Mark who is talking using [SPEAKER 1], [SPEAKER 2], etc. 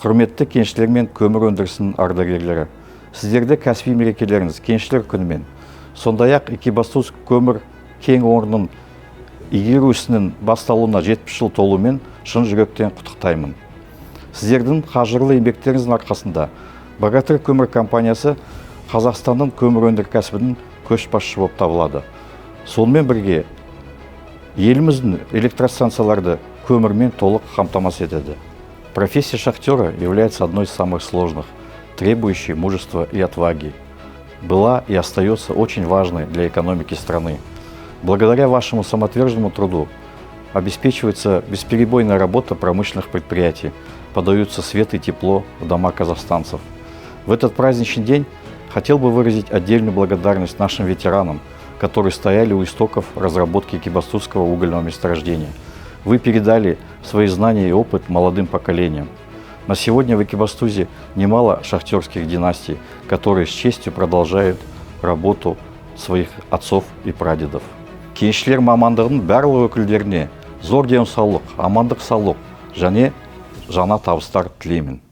[SPEAKER 1] Құрметті кеншілер мен көмір өндірісінің ардагерлері, сіздерді кәсіби мерекелеріңіз кеншілер күнімен, сондай-ақ Екібастұз көмір кен орнының игеру ісінің басталуына 70 жыл толуымен шын жүректен құттықтаймын. Сіздердің қажырлы еңбектеріңіздің арқасында Богатырь көмір компаниясы Қазақстанның көмір өнеркәсібінің көшбасшысы болып табылады. Сонымен бірге еліміздің электростанцияларды көмірмен толық қамтамасыз етеді. Профессия шахтера является одной из самых сложных, требующей мужества и отваги. Была и остается очень важной для экономики страны. Благодаря вашему самоотверженному труду обеспечивается бесперебойная работа промышленных предприятий, подаются свет и тепло в дома казахстанцев. В этот праздничный день хотел бы выразить отдельную благодарность нашим ветеранам, которые стояли у истоков разработки Экибастузского угольного месторождения. Вы передали свои знания и опыт молодым поколениям. На сегодня в Экибастузе немало шахтерских династий, которые с честью продолжают работу своих отцов и прадедов. Кеншілер мамандығының барлық өкілдеріне зор денсаулық, амандық саулық және жаңа табыстар тілеймін.